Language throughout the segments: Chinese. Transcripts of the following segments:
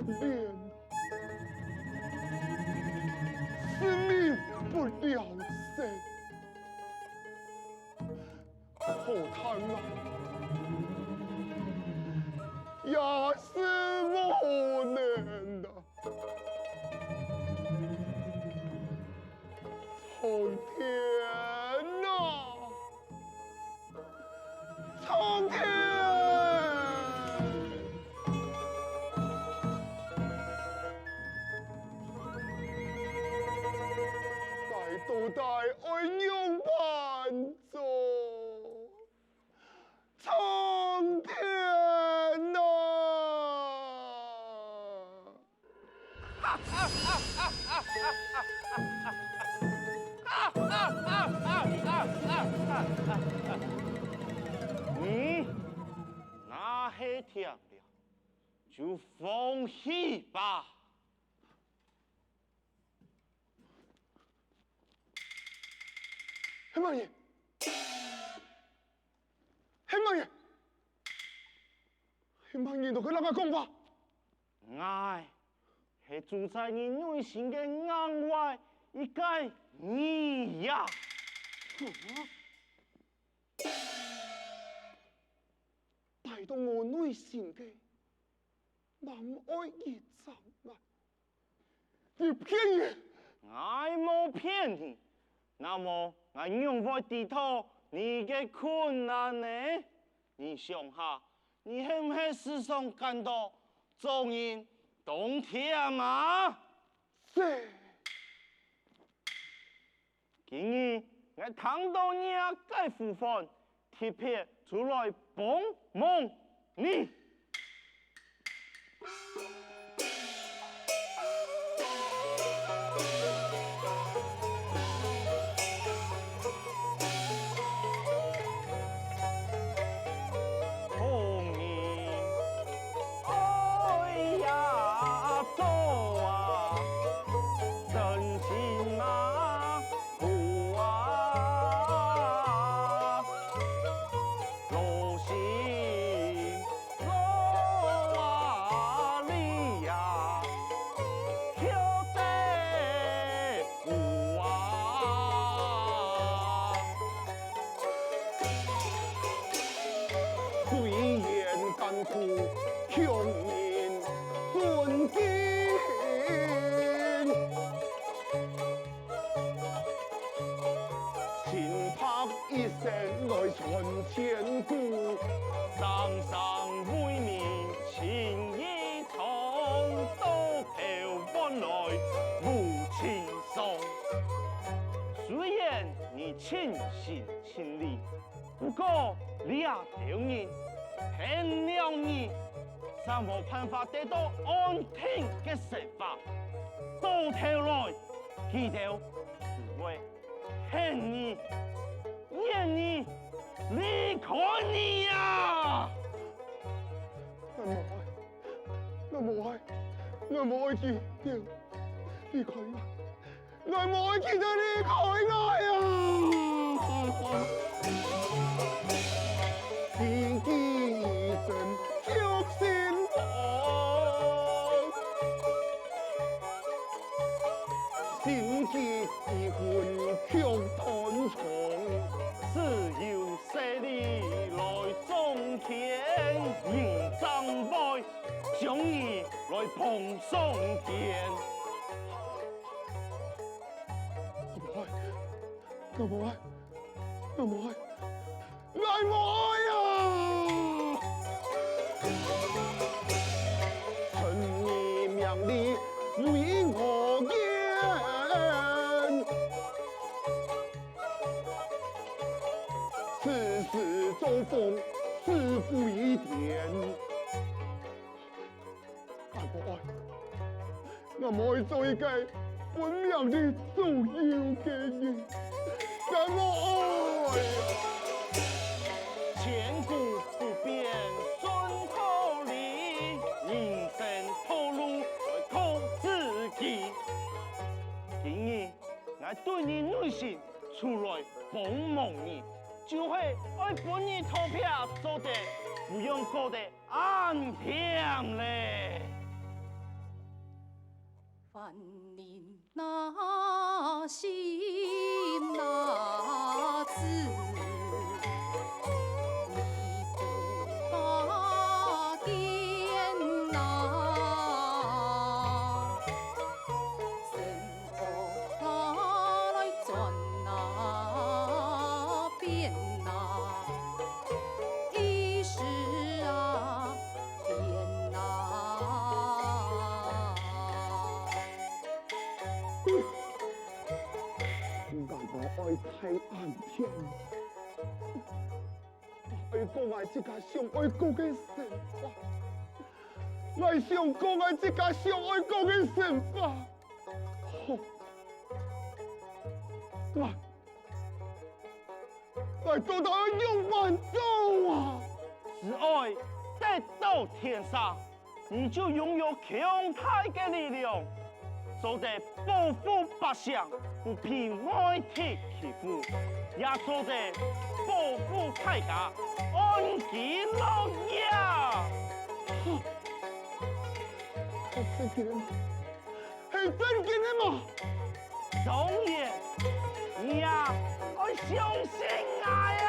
恋，是你不了生，可叹啊，也是无能的。苍天呐，苍天！大都大爱娘伴奏，苍天呐！那黑天了，就放弃吧。黑毛爷，黑毛爷，黑毛爷，都跟人家讲吧。爱是住在你内心的安慰，一个你呀。带动我内心的难爱一场啊！你骗人！我没骗你，那么我用我低头你的困难呢？你想下，你是不是时常感到众人冬天啊？是。今日我看到你该呼唤，特别出来帮忙你。乡民尊敬，秦拍一声来传千古，上上为民情义重，多条换来无情伤。虽然你倾心倾力，不过你也丢人。骗了你，尚无办法得到安定的生活。到头来，记得只会骗你、骗你、离开你呀！我冇爱，我冇爱记掉离开我，我冇爱记得离开我呀！天机真却心痛，心机一魂却断肠，只有势力来种田，迎长辈，将你来捧上天。我冇爱，我冇爱，我冇爱呀！趁你命里为我言，此事周风是非天。我冇爱做一个本命的重要嘅人，但我爱千古不变顺头理，人生套路来靠自己。今日我对你内心出来帮忙你，就会爱本你投票，做得不用过得安恬嘞。万年那心那字，你不把点呐，身后他来转那变呐，一时啊变呐。我爱太暗天，我爱讲爱这家上爱讲的神话，来上讲爱这家上爱讲的神话。好，来做到用万走啊！只爱得到天上，你就拥有强大的力量，做得保护百姓，不被外敌欺负，也做得保护大家，安居乐业。是真经的吗？是真经的吗？当然，你呀，要相信我呀！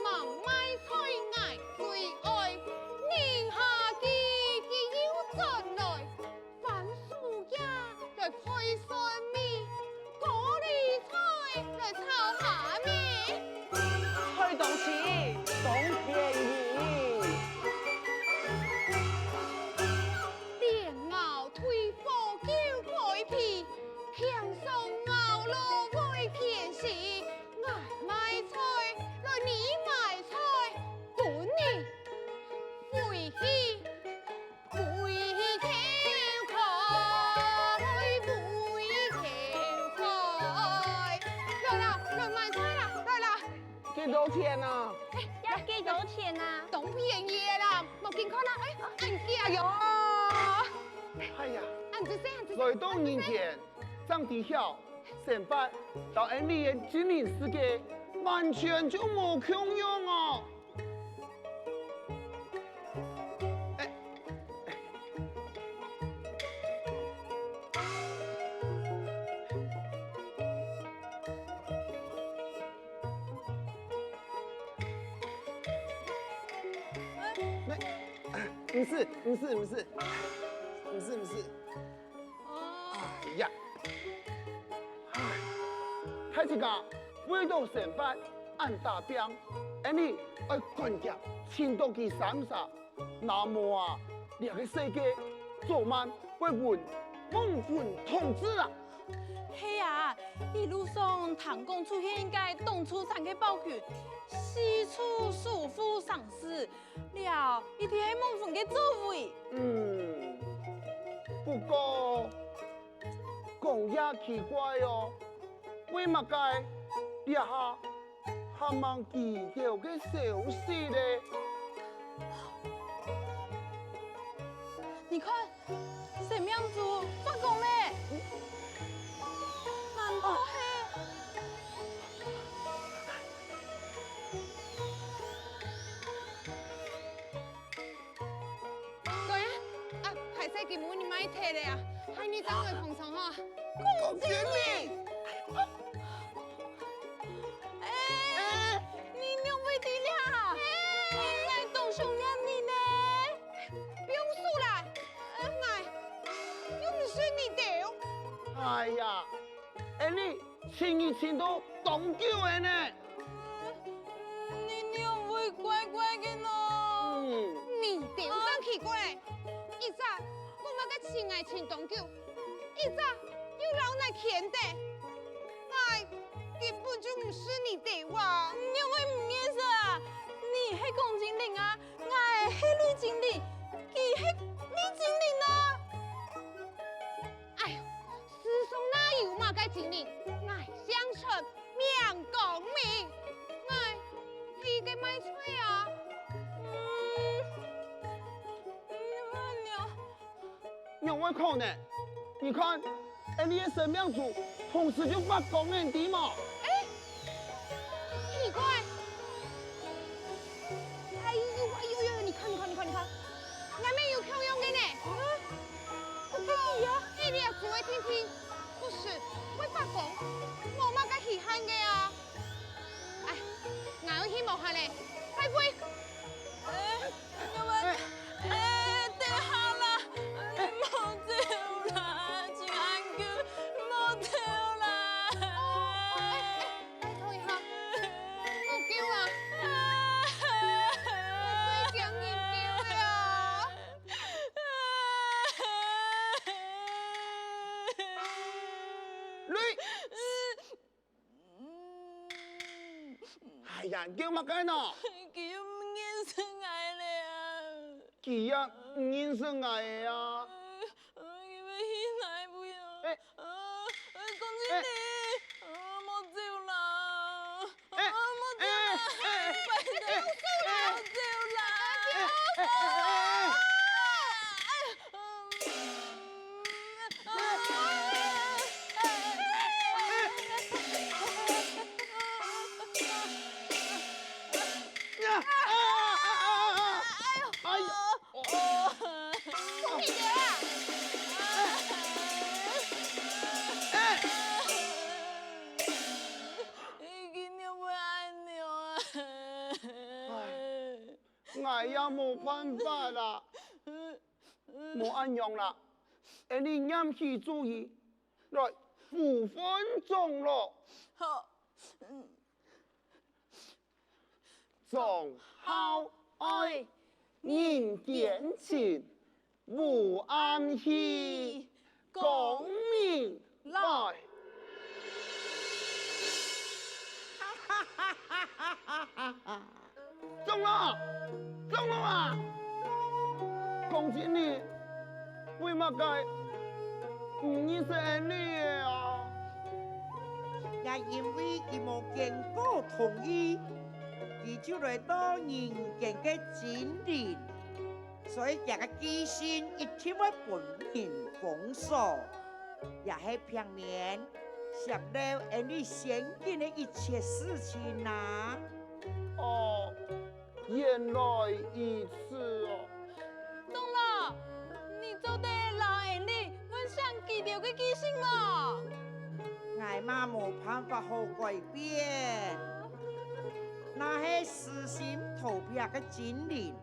马几多钱啊？要几多钱啊？当便宜的啦，无健康啦，俺惊哟！哎呀，俺这些，俺这些，来到人前，长得晓，成发，到俺里的精灵世界，完全就无共用哦。不是，不是，不是，不是，不是。哎呀，哎，太子家为到成发按大兵，而你爱关键迁到去三煞，那么啊，两个世界早晚会问蒙混统治啊！嘿啊，一路上唐公出现该东出产嘅暴君，西出束缚丧尸，了一定系孟凤嘅作为。不过讲也奇怪哦，为乜解一下还望记条嘅消息咧？你看，什么样子发功嘞？难道系？对啊，还是根本你买摕的啊，害你怎会碰上哈？公经理，你两位弟俩，你爱懂熊养你呢？不用输啦，又唔是你丢。哎呀，而你亲一亲都懂救的呢。你两位乖乖嘅喏。你丢上奇怪，一早我们个亲爱亲东舅，一早又老来欠的，哎，根本就唔是你丢啊！两位唔认识啊？你系公精灵啊，我系绿精灵，佢系绿精灵啊。哎呦，世上哪有嘛个精灵？爱相称命公明，爱是个卖菜啊！有没可能？你看，而你的神庙主同时就发光眼的嘛。奇怪！哎呦！你看，俺们有漂亮的呢。哎，你要注意听听，不是会发光，我嘛个稀罕的啊。哎，俺要去摸下嘞，快飞！两位，对好啦，冇走啦，亲爱的，冇走啦。拜托一下，我丢啊！最讲你丢呀！你，哎呀，叫乜解喏？佢唔认识我咧啊！佢呀唔認識我的啊！佢咪起來不要？哎公經理，冇走啦！冇走啦！快點冇走啦！哎呦！你丢啊！佢哋會愛你啊！我也冇辦法啦，冇安樣啦，而你啱起注意，來5分鐘咯，好，仲好愛人間情，無暗喜，功名來。中了，中了啊！公經理，為乜解唔認識你啊？也因為佢冇經過同意，伊就来到人间嘅精灵，所以这个机心一定要本人封锁，也系平面想到而你先见的一切事情呐、哦，原来如此哦。懂了，你做得老人哩，我想记掉个记性嘛。我嘛冇办法好改变，那系私心投票嘅精灵，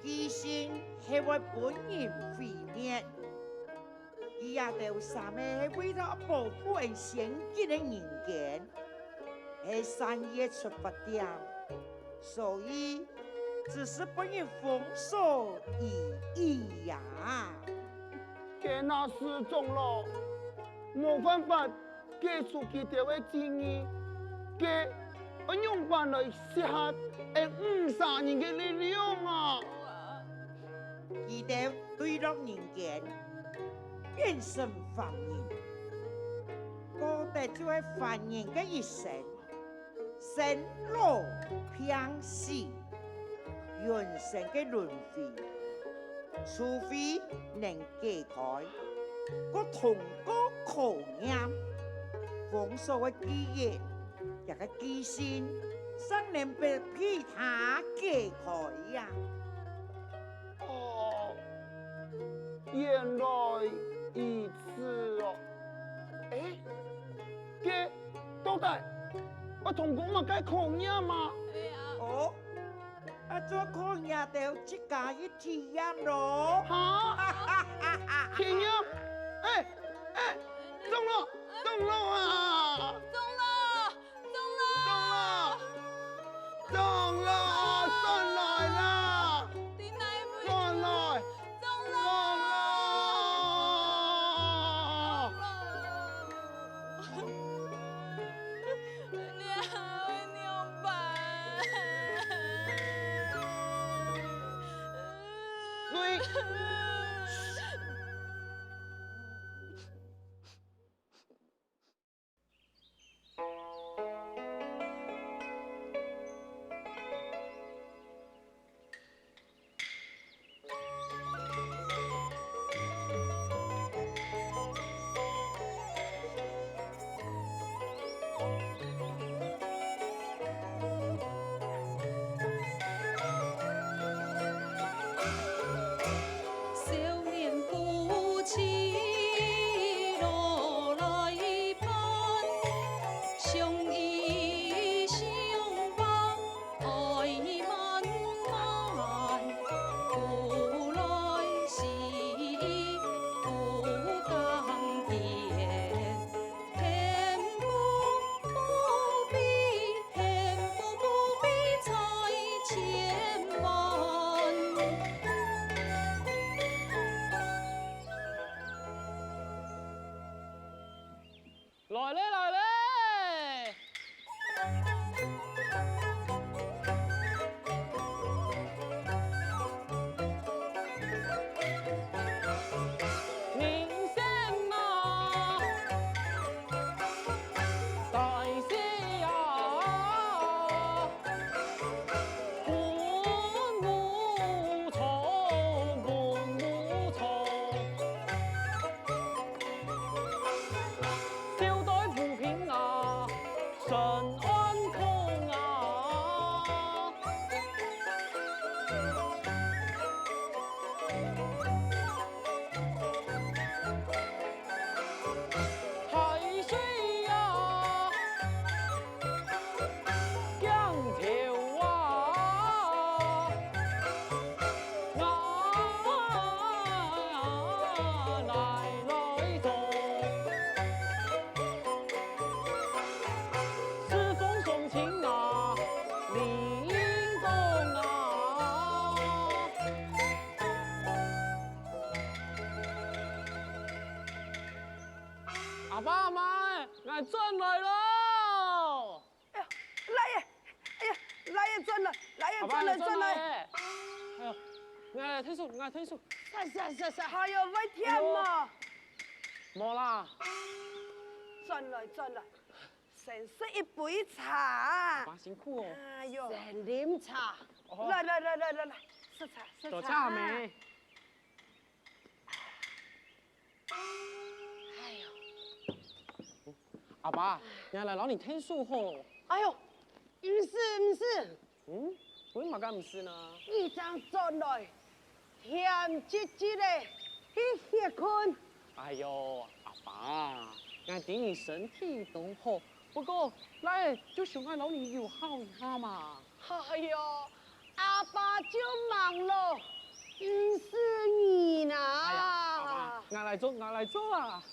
机心系为本人毁灭。伊也就三个系为了保护人先见的人间，系善意的出发点，所以只是本人封锁而已呀。给那失踪了，没办法给出其条的建议，给我用办来适合杀人的力量啊！伊哋对落人间，变成凡人，到底就系凡人嘅一生，生老病死，人生嘅轮回，除非能解开，我通过考验，封锁嘅基业，一个基心，尚能被其他解开呀。哦，原来如此哦。哎，给到底我同工嘛该抗议嘛？哎呀，哦，做抗议就一家一体验咯。哈？天呀！哎，中了，中了啊！中了，中了，上来啦！你哪一上来！中了？你要办？对。少年夫妻路来伴，相依相伴爱漫漫。古来是不甘甜，恨不必，恨不必才千万。来嘞来嘞！人生啊，大事呀，本无常，本无常。小袋扶贫啊，顺安康啊。海水呀，江潮啊，来做。是风送情啊，林风啊。阿爸阿妈，俺转来喽！来耶！哎呀，来耶转了，来耶阿爸，转了转了。你转来！哎呦，俺退出，俺退出。是，还有外天嘛？冇啦，转来转来，先是一杯茶。爸辛苦哦。哎呦，先啉茶。来，喝茶，喝多茶。茶没？哎呦，阿爸，原来老你听书吼。哎呦，唔是，嗯，为嘛咁唔是呢？一张转来，甜唧唧的，去歇困。哎呦，阿爸，俺对你身体都好，不过来就想俺老你友好一下嘛。哎呦，阿爸就忙了，唔是你呢。哎呀，阿爸，俺来做啦。